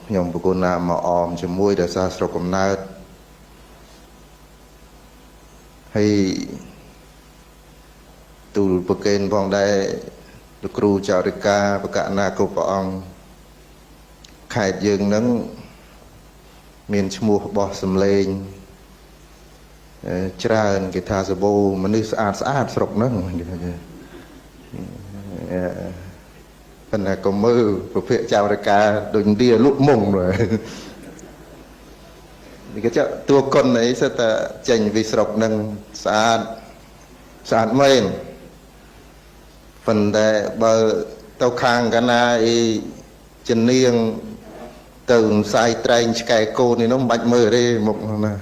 ខ្ញុំបកូនណាមកអមជាមួយដោយសារស្រុកកំណើតហើយទូលប្រកេនផងដែរលោកគ្រូចៅរិកាបកណាគ្រប់ព្រះអង្គខេត្តយើងនឹងមានឈ្មោះបោះសំឡេងច្រើនគេថាសបោមនុស្សស្អាតស្រុកហ្នឹងគេថាប៉ុន្តែក៏មើលប្រភេទចៅរិកាដូចវាលក់មុងrồiនេះគេចាតួកុនអីសិតតែចេញពីស្រុកហ្នឹងស្អាតមែនប៉ុន្តែបើទៅខាងកណាអីជំនាញទៅផ្សាយត្រែងឆ្កែកូននេះនោះមិនបាច់មើលទេមុខណា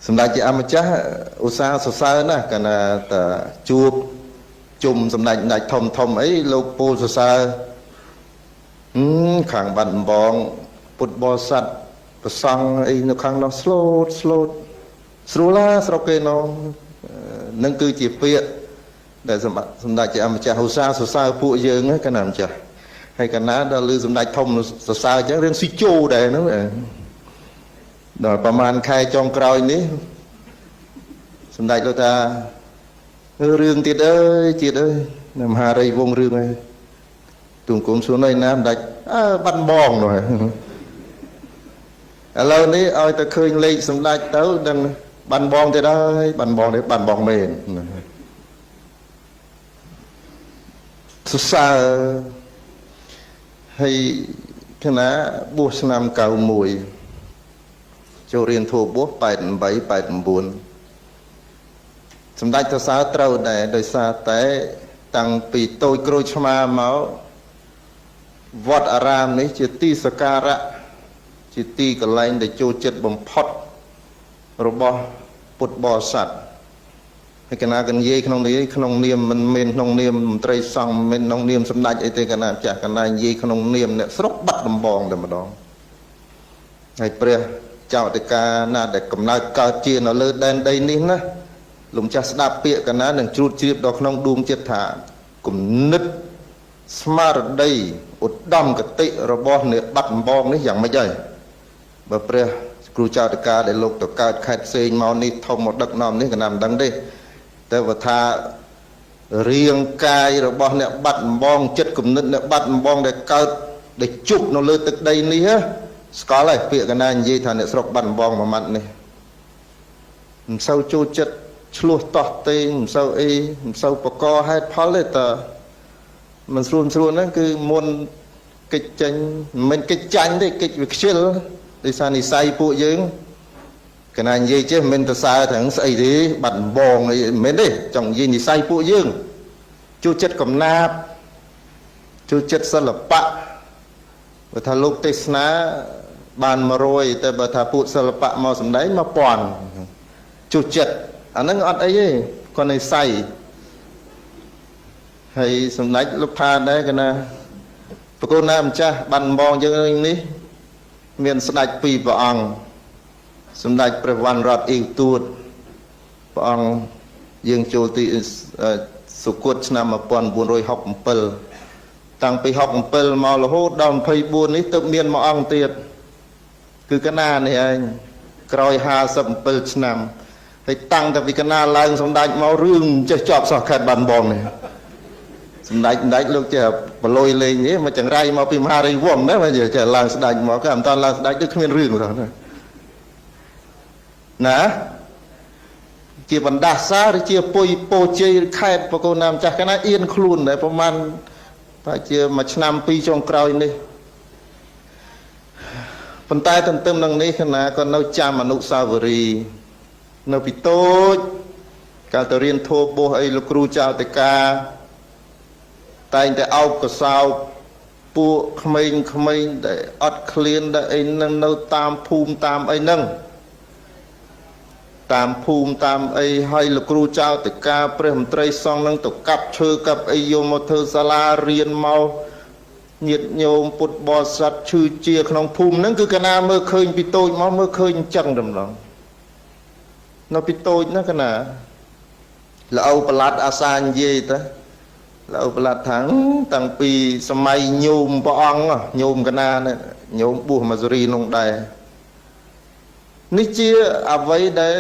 សម្ដេចជាអម្ចាស់ឧស្សាហ៍សរសើរណាស់កាលណាតាជួបជុំសម្ដេចធំអីលោកពូលសរសើរខាងបាត់ដំបងពុទ្ធបរិស័ទប្រសង់អីនៅខាងនោះស្លូតស្រួលណាស្រុកគេនោះនឹងគឺជាពាក្យដែលសម្ដេចជាអម្ចាស់ឧស្សាហ៍សរសើរពួកយើងកាលណាម្ចាស់ហើយកណាដល់ឮសម្ដេចធំសរសើរអញ្ចឹងរឿងស៊ីជូដែរហ្នឹងដល់ប្រហែលខែចុងក្រោយនេះសម្ដេចលោកថារឿងទៀតអើយនៅមហារីវង្សរឿងអីទូគុំសួនឯណាម្ដេចបាត់បងនោះឥឡូវនេះឲ្យតែឃើញលេខសម្ដេចទៅដឹងបាត់បងទៀតហើយបាត់បងនេះបាត់បងមែនសរសើរហើយគណៈបួសឆ្នាំ91ចូលរៀនធម៌បួស88 89សម្ដេចសរសើរត្រូវដែរដោយសារតែតាំងពីតូចក្រូចឆ្មាមកវត្តអារាមនេះជាទីសក្ការៈជាទីកន្លែងដែលចូលចិត្តបំផុតរបស់ពុទ្ធបរិស័ទហើយកណាកនិយាយក្នុងនាមមិនមែនក្នុងនាមមន្ត្រីសង្ឃមិនក្នុងនាមសម្ដេចអីទេកណាចាស់កណានិយាយក្នុងនាមអ្នកស្រុកបាត់ដំបងតែម្ដងហើយព្រះចៅអធិការណាដែលកំណើតកើតជានៅលើដែនដីនេះណាលោកចាស់ស្ដាប់ពាក្យកណានឹងជ្រួតជ្រាបដល់ក្នុងដួងចិត្តថាគំនិតស្មារតីឧត្តមគតិរបស់អ្នកបាត់ដំបងនេះយ៉ាងម៉េចហើយបើព្រះគ្រូចៅអធិការដែលលោកទៅកើតខេត្តផ្សេងមកនេះធំមកដឹកនាំនេះកណាមិនដឹងទេតែបើថារាងកាយរបស់អ្នកបាត់ដំបងចិត្តគំនិតអ្នកបាត់ដំបងដែលកើតដែលជប់នៅលើទឹកដីនេះស្គាល់ហើយពាក្យកណានិយាយថាអ្នកស្រុកបាត់ដំបងមួយម៉ាត់នេះមិនសូវចូលចិត្តឆ្លោះតោះទេមិនសូវអីមិនសូវបកកហេតុផលទេតើមិនស្រួលហ្នឹងគឺមុនកិច្ចចេញមិនកិច្ចចាញ់ទេកិច្ចវាខ្ជិលដោយសារនិស័យពួកយើងកណានិយាយចេះមិនទៅសើទាំងស្អីទេបាត់ដំបងអីមិនមែនទេចង់និយាយនិស័យពួកយើងចូលចិត្តកំណាព្យចូលចិត្តសិល្បៈបើថាលោកទេសនាបាន100តែបើថាពួកសិល្បៈមកសម្ដែង1000ចូលចិត្តអាហ្នឹងអត់អីទេគាត់និស័យហើយសម្ដេចលោកថាដែរកណាប្រគល់ណាម្ចាស់បាត់ដំបងយើងនេះមានស្ដេច2ព្រះអង្គសម្ដេចព្រះវណ្ណរតអ៊ីវទួតព្រះអង្គយើងចូលទីសុគតឆ្នាំ1967តាំងពី67មករហូតដល់24នេះទើបមានមួយអង្គទៀតគឺកណានេះឯងក្រោយ57ឆ្នាំហើយតាំងតែពីកណាឡើងសម្ដេចមករឿងចេះចប់សោះខេត្តបាត់ដំបងនេះសម្ដេចលោកចេះបលយលេងនេះមកចង្រៃមកពីមហារីវង្សណាមកចេះឡើងស្ដេចមកក៏មិនតាន់ឡើងស្ដេចដូចគ្មានរឿងទេណាជាបណ្ដាសាឬជាពុយពោជ័យខេត្តបកូនណាម្ចាស់កណាអៀនខ្លួនដែរប្រហែលតែជាមួយឆ្នាំ2ចុងក្រោយនេះប៉ុន្តែទន្ទឹមនឹងនេះកណាក៏នៅចាំអនុស្សាវរីយ៍នៅពីតូចកាលទៅរៀនធម៌បោះអីលោកគ្រូចៅតេកាតែងតែអោបកសោបពួកក្មេងដែលអត់ឃ្លានដែលអីនឹងនៅតាមភូមិតាមអីហ្នឹងតាមភូមិតាមអីហើយលោកគ្រូចៅតេកាព្រះមន្ត្រីសង្ឃនឹងទៅកាប់ឈើកាប់អីយកមកធ្វើសាលារៀនមកញាតិញោមពុទ្ធបរិស័ទឈឺជាក្នុងភូមិហ្នឹងគឺកណាមើលឃើញពីតូចមកមើលឃើញអញ្ចឹងតែម្ដងនៅពីតូចណាកណាល្អប្រឡាត់អាសានិយាយទៅល្អប្រឡាត់ថាតាំងពីសម័យញោមព្រះអង្គញោមកណា ញោមប៊ូម៉ាស៊ូរីនោះដែរនេះជាអ្វីដែល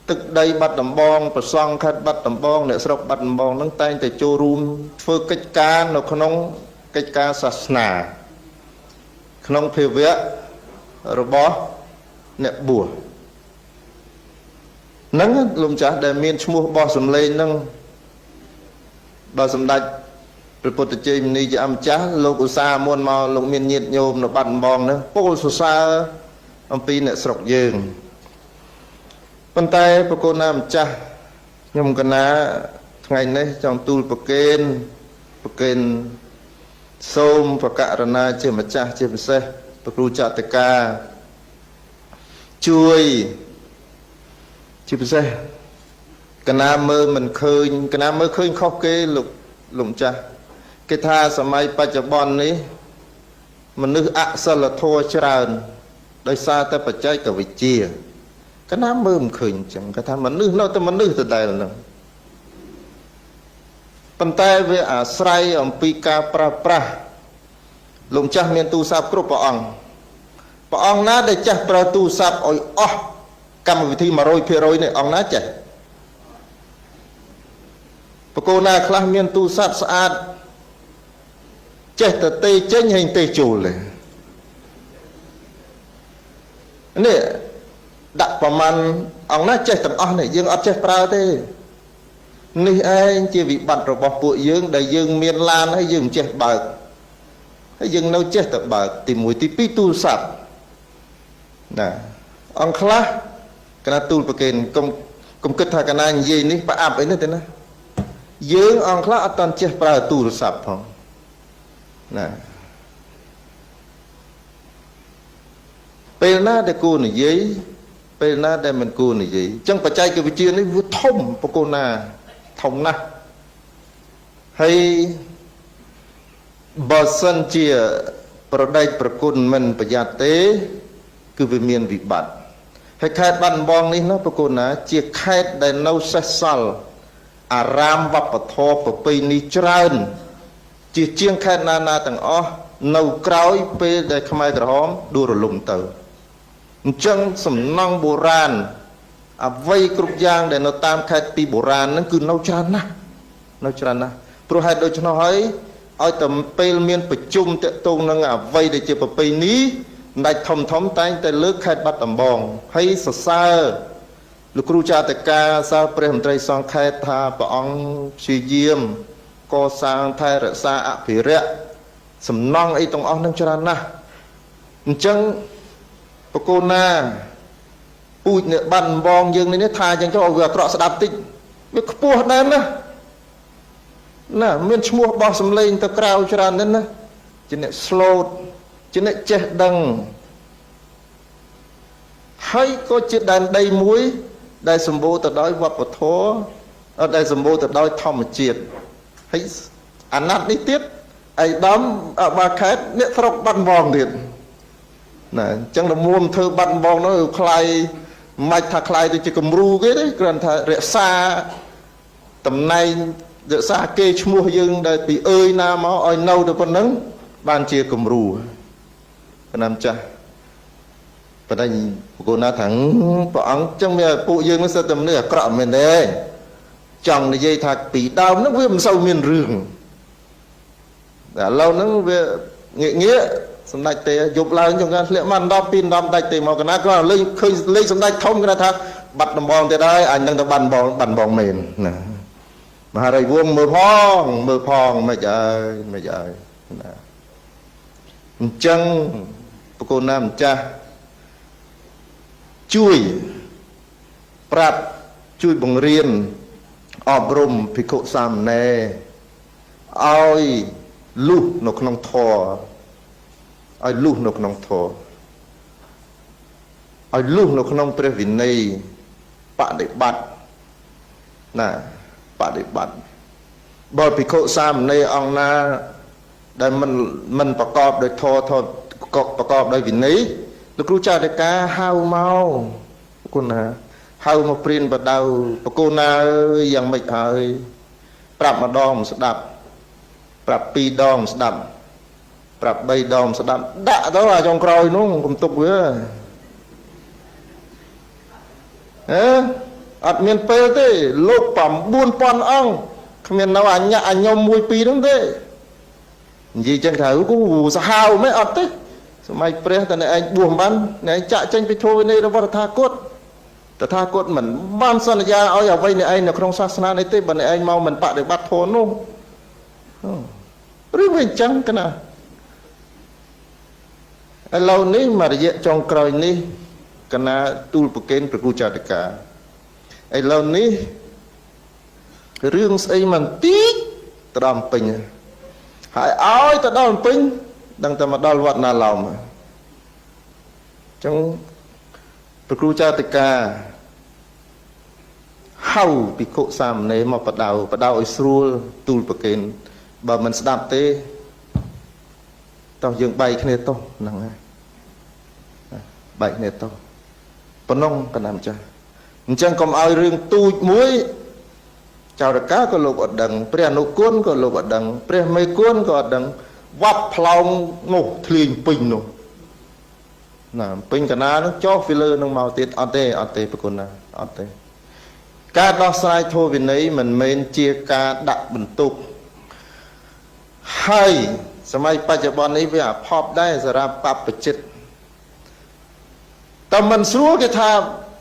ទឹកដីបាត់ដំបងប្រសង់ខេត្តបាត់ដំបងអ្នកស្រុកបាត់ដំបងនឹងតែងតែចូលរួមធ្វើកិច្ចការនៅក្នុងកិច្ចការសាសនាក្នុងភាវៈរបស់អ្នកបួសហ្នឹងលោកម្ចាស់ដែលមានឈ្មោះបោះសម្លេងហ្នឹងដល់សម្ដេចព្រះពុទ្ធជ័យមុនីជាអម្ចាស់លោកឧស្សាហ៍មុនមកលោកមានញាតិញោមនៅបាត់ដំបងហ្នឹងពោលសរសើរអំពីអ្នកស្រុកយើងប៉ុន្តែប្រគល់ណាម្ចាស់ខ្ញុំកណាថ្ងៃនេះចង់ទូលប្រគេនសូមប្រករណាជាម្ចាស់ជាពិសេសព្រះគ្រូចតកាជួយជាពិសេសកណាមើលមិនឃើញកណាមើលឃើញខុសគេលោកម្ចាស់គេថាសម័យបច្ចុប្បន្ននេះមនុស្សអសិលធម៌ច្រើនដោយសារតែបច្ចេកវិទ្យាកណាមើលមិនឃើញអញ្ចឹងគេថាមនុស្សនៅតែមនុស្សដដែលហ្នឹងប៉ុន្តែវាអាស្រ័យអំពីការប្រើប្រាស់លោកម្ចាស់មានទូរស័ព្ទគ្រប់ព្រះអង្គណាដែលចេះប្រើទូរស័ព្ទឲ្យអស់កម្មវិធី 100% នេះអង្គណាចេះបកូនណាខ្លះមានទូរស័ព្ទស្អាតចេះតែទេចេញហើយទេចូលនេះដាក់ប្រមាណអង្គណាចេះទាំងអស់នេះយើងអត់ចេះប្រើទេនេះឯងជាវិបត្តិរបស់ពួកយើងដែលយើងមានឡានហើយយើងមិនចេះបើកហើយយើងនៅចេះតែបើកទី1ទី2ទូរស័ព្ទណាអង្គខ្លះកណាទូលប្រគេនកុំគិតថាកណានិយាយនេះប្រអាប់អីនេះទេណាយើងអង្គខ្លះអត់តាន់ចេះប្រើទូរស័ព្ទផងណាពេលណាដែលគួរនិយាយពេលណាដែលមិនគួរនិយាយអញ្ចឹងបច្ចេកវិទ្យានេះវាធំបកូនណាធំណាស់ហើយបើសិនជាប្រដេកប្រគុណមិនប្រយ័ត្នទេគឺវាមានវិបត្តិហើយខេត្តបាត់ដំបងនេះណាបកូនណាជាខេត្តដែលនៅសេសសល់អារាមវប្បធម៌ប្រពៃណីច្រើនជាជាងខេត្តណាទាំងអស់នៅក្រោយពេលដែលខ្មែរក្រហមដួលរលំទៅអញ្ចឹងសំណង់បុរាណអ្វីគ្រប់យ៉ាងដែលនៅតាមខេត្តពីបុរាណហ្នឹងគឺនៅច្រើនណាស់ព្រោះហេតុដូច្នោះហើយឲ្យតែពេលមានប្រជុំតាក់ទងនឹងអ្វីដែលជាប្រពៃណីម្ដេចធំតែងតែលើកខេត្តបាត់ដំបងហើយសរសើរលោកគ្រូចាតកាសាព្រះមន្ត្រីសង្ឃខេត្តថាព្រះអង្គព្យាយាមកសាងថែរក្សាអភិរក្សសំណង់អីទាំងអស់នឹងច្រើនណាស់អញ្ចឹងបកូនណាពូជនៅបាត់ដំបងយើងនេះថាអញ្ចឹងចុះវាអាក្រក់ស្ដាប់តិចវាខ្ពស់ដែរណាមានឈ្មោះបោះសម្លេងទៅក្រៅច្រើនណាស់ណាជាអ្នកស្លូតជាអ្នកចេះដឹងហើយក៏ជាដែនដីមួយដែលសម្បូរទៅដោយវប្បធម៌ដែលសម្បូរទៅដោយធម្មជាតិហើយអាណត្តិនេះទៀតអៃដាមបាខេតអ្នកស្រុកបាត់ដំបងទៀតណាអញ្ចឹងលមួមធ្វើបាត់ដំបងនោះខ្លាយមិនថាខ្លាយទៅជាគំរូគេទេគ្រាន់ថារក្សាតំណែងរក្សាគេឈ្មោះយើងដែលពីអើយណាមកឲ្យនៅទៅប៉ុណ្ណឹងបានជាគំរូប៉ុណ្ណាម្ចាស់ប៉ុន្តែបកូនណាថាព្រះអង្គចឹងវាពួកយើងនឹងសិតតែមនុស្សអាក្រក់មែនទេចង់និយាយថាពីដើមហ្នឹងវាមិនសូវមានរឿងតែឥឡូវហ្នឹងវាងាកសម្ដេចទេយប់ឡើងចង្កាធ្លាក់មក10 2 10ដាច់ទេមកកណាក៏លេងឃើញលេងសម្ដេចធំគេថាបាត់ដំបងទៀតហើយអញនឹងទៅបាត់ដំបងមែនណាមហារាជវង្សមើលផងមិនអើយណាអញ្ចឹងបកូនណាម្ចាស់ជួយប្រាប់ជួយបង្រៀនអប់រំភិក្ខុសាមណេរឲ្យលុះនៅក្នុងធម៌ឲ្យលុះនៅក្នុងធម៌ឲ្យលុះនៅក្នុងព្រះវិន័យបដិបត្តិណាបដិបត្តិបើភិក្ខុសាមណេរអង្គណាដែលមិនប្រកបដោយធម៌ប្រកបដោយវិន័យលោកគ្រូចារិកាហៅមកគុណណាហៅមកព្រានបដៅបកូនណាអើយយ៉ាងម៉េចហើយប្រាប់ម្ដងស្ដាប់ប្រាប់2 ដងស្ដាប់ ប្រាប់3 ដងស្ដាប់ដាក់ទៅអាចុងក្រោយនោះកុំទុកវាអត់មានពេលទេលោក 9,000 អង្គគ្មាននៅអញ្ញាអញខ្ញុំ1 2ហ្នឹងទេនិយាយចឹងថាគូសាហាវមិនអត់ទេសម័យព្រះតើអ្នកឯងបួសមិនបានអ្នកឯងចាក់ចេញពីធម៌វិន័យរបស់តថាគតមិនបានសន្យាឲ្យអ្វីអ្នកឯងនៅក្នុងសាសនានេះទេបើអ្នកឯងមកមិនបដិបត្តិធម៌នោះឬវាអញ្ចឹងកណាឥឡូវនេះមករយៈចុងក្រោយនេះកណាទូលប្រកេនព្រះគ្រូចាតិកាឥឡូវនេះរឿងស្អីមិនតិចទៅដល់ពេញហើយឲ្យទៅដល់ពេញដឹងតែមកដល់វត្តណាឡោមអញ្ចឹងព្រះគ្រូចាតិកាហៅភិក្ខុសាមណេរមកបដៅឲ្យស្រួលទូលប្រកេនបើមិនស្ដាប់ទេតោះយើងបែកគ្នាតោះហ្នឹងហើយបែកគ្នាតោះប៉ុណ្ណឹងកណាម្ចាស់អញ្ចឹងកុំឲ្យរឿងទូចមួយចៅរកាក៏លោកអត់ដឹងព្រះអនុគុណក៏លោកអត់ដឹងព្រះមេគុណក៏អត់ដឹងវាប់ផ្លោងនោះធ្លាញពេញនោះណាពេញកណានោះចុះពីលើនឹងមកទៀតអត់ទេប្រគុណណាអត់ទេការដោះស្រាយធម៌វិន័យមិនមែនជាការដាក់បន្ទុកហើយសម័យបច្ចុប្បន្ននេះវាអភ័ព្វដែរសារៈបព្វជិតតែមិនស្រួលគេថា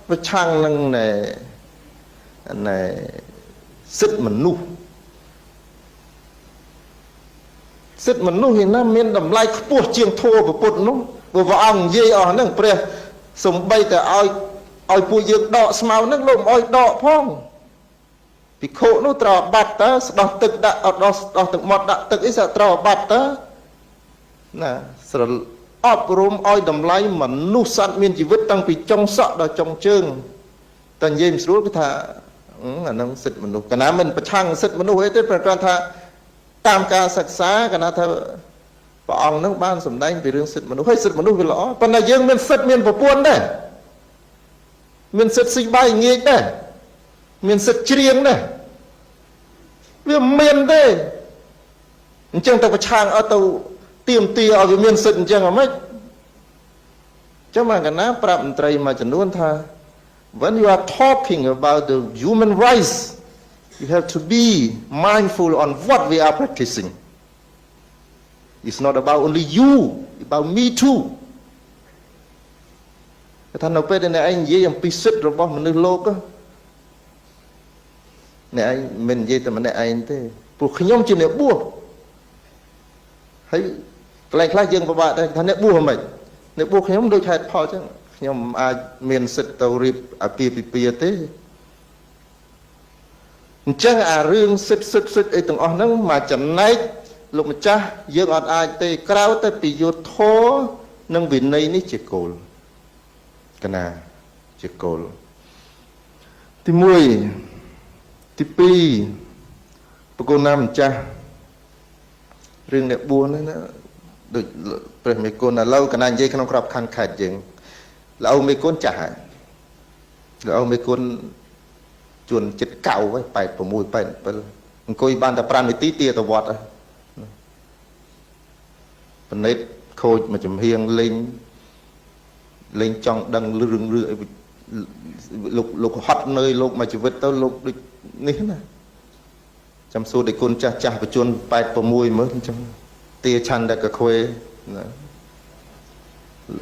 ប្រឆាំងនឹងណែសិទ្ធិមនុស្សឯណាមានតម្លៃខ្ពស់ជាងធម៌ពុទ្ធនោះព្រោះព្រះអង្គនិយាយអស់ហ្នឹងព្រះសំបីតែឲ្យពួកយើងដកស្មៅហ្នឹងលោកមិនឲ្យដកផងភិក្ខុនោះត្រូវបាត់តើស្ដោះទឹកដាក់អត់ដោះទឹកមាត់ដាក់ទឹកអីស្ត្រូវបាត់តើណាស្រអប់រំឲ្យតម្លៃមនុស្សសត្វមានជីវិតតាំងពីចុងសក់ដល់ចុងជើងតែនិយាយមិនស្រួលគឺថាអានឹងសិទ្ធិមនុស្សកណាមិនប្រឆាំងសិទ្ធិមនុស្សអីទេប្រកាន់ថាតាមការសិក្សាកណាថាព្រះអង្គនឹងបានសម្ដែងពីរឿងសិទ្ធិមនុស្សហើយសិទ្ធិមនុស្សវាល្អប៉ុន្តែយើងមានសិទ្ធិមានប្រពន្ធដែរមានសិទ្ធិស៊ីបាយងាយដែរមានសិទ្ធិច្រៀងដែរវាមានទេអញ្ចឹងទៅប្រឆាំងអត់ទៅទៀមទាឲ្យវាមានសិទ្ធិអញ្ចឹងហ៎ម៉េចចាំមកកណាប្រាប់មន្ត្រីមួយចំនួនថា when you are talking about the human rights you have to be mindful on what we are practicing it's not about only you about me too ថានៅពេលដែលអ្នកឯងនិយាយអំពីសិទ្ធិរបស់មនុស្សលោកអ្នកឯងមិននិយាយតែម្នាក់ឯងទេព្រោះខ្ញុំជាអ្នកបួសហើយកន្លែងខ្លះយើងពិបាកដែរថាអ្នកបួសមិនអ្នកបួសខ្ញុំដូចហេតុផលចឹងខ្ញុំអាចមានសិទ្ធិទៅរៀបអាពាហ៍ពិពាហ៍ទេអញ្ចឹងអារឿងសិទ្ធិអីទាំងអស់ហ្នឹងមកចំណែកលោកម្ចាស់យើងអត់អាចទេក្រៅតែពីយុទ្ធធម៌និងវិន័យនេះជាគោលកណាជាគោលទី1ទី2ប្រគល់ណាម្ចាស់រឿងអ្នកបួសហ្នឹងណាដូចព្រះមេគុណឥឡូវកណានិយាយក្នុងក្របខ័ណ្ឌខេត្តយើងលោកមេគុណចាស់ហើយលោកមេគុណជួនចិត្តកៅហើយ86 87អង្គុយបានតែ5នាទីទាទៅវត្តហើយបណិតខូចមកចំហៀងលេងចង់ដឹងរឿងអីលោកហត់នឿយលោកមកជីវិតទៅលោកដូចនេះណាចាំសួរដេគុណចាស់បច្ចុប្បន្ន86មើលអញ្ចឹងទាឆាន់តែកខ្វេណា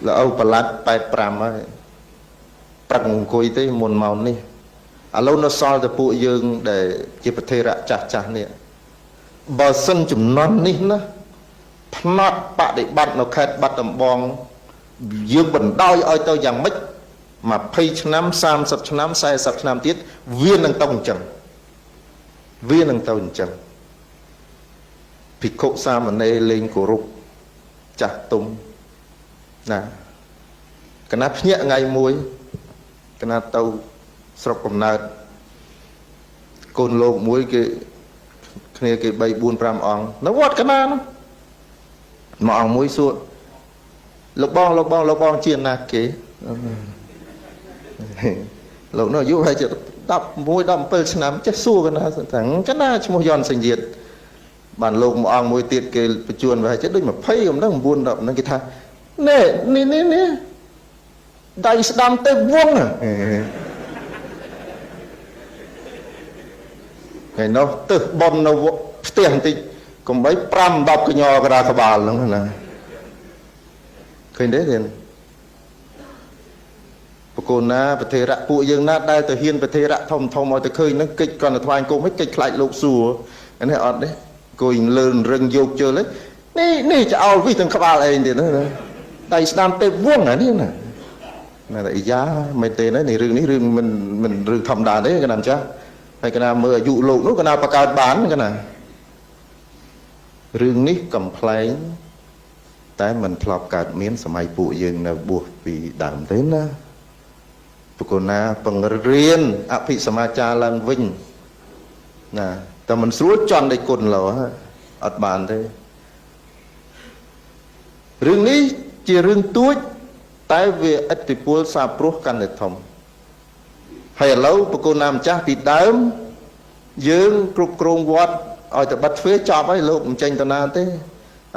លោកប្រឡាត់85ហើយប្រឹកអង្គុយទេមុនមកនេះឥឡូវនៅសល់តែពួកយើងដែលជាប្រធេរៈចាស់នេះបើសិនចំនួននេះណាផ្នត់បដិបត្តិនៅខេត្តបាត់ដំបងយើងបណ្ដោយឲ្យទៅយ៉ាងម៉េច20ឆ្នាំ30ឆ្នាំ40ឆ្នាំទៀតវានឹងទៅអញ្ចឹងភិក្ខុសាមណេរលេងគោរពចាស់ទុំណាកណាភ្ញាក់ថ្ងៃមួយកណាទៅស្រុកកំណើតកូនលោកមួយគេគ្នាគេ3 4 5អង្គនៅវត្តកណានោះមួយអង្គមួយសួរលោកបងជាណាគេលោកនោះអាយុហើយជា11 17ឆ្នាំចេះសួរកណាថាកណាឈ្មោះយន់សញ្ជាតិ bàn lục một ông môi tiệt kê chuồn về chết đôi mà phây ông đó buồn động nó cái tha nè đây đam tê vuông à ngày nó từ bom nó tiền thì còn mấy pram đọc cái nhỏ cái ra cái bàn lắm nè khơi đấy liền cô naประเทศពួកយើងណាដែលទៅហ៊ានប្រទេសធំឲ្យទៅឃើញហ្នឹងកិច្ចគាត់ទៅថ្វាយគុំឲ្យកិច្ចខ្លាចលោកសួរអានេះអត់ទេគួយលឿនរឹងយកជើលនេះចោលវិទាំងក្បាលឯងទៀតណាដៃស្ដាំទេវងអានេះណាតែយ៉ាមិនទេណានេះរឿងមិនរឿងធម្មតាទេកណាចាស់ហើយកណាមើលអាយុលោកនោះកណាបកកើតបានកណារឿងនេះកំ pl ែងតែមិនធ្លាប់កើតមានសម័យពួកយើងនៅបួសពីដើមទេណាប្រគណាបង្រៀនអភិសមាចារឡើងវិញណាតែមិនស្រួលចន់ដេកគុណលោអត់បានទេរឿងនេះជារឿងទួចតែវាឥទ្ធិពលសាព្រោះកាន់តែធំហើយឥឡូវប្រគណាម្ចាស់ពីដើមយើងគ្រប់គ្រងវត្តឲ្យតែបិទទ្វារចប់ហើយលោកមិនចេញទៅណាទេឥ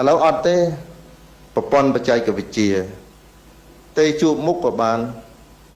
ឡូវអត់ទេប្រព័ន្ធបច្ចេកវិទ្យាទេជួបមុខក៏បាន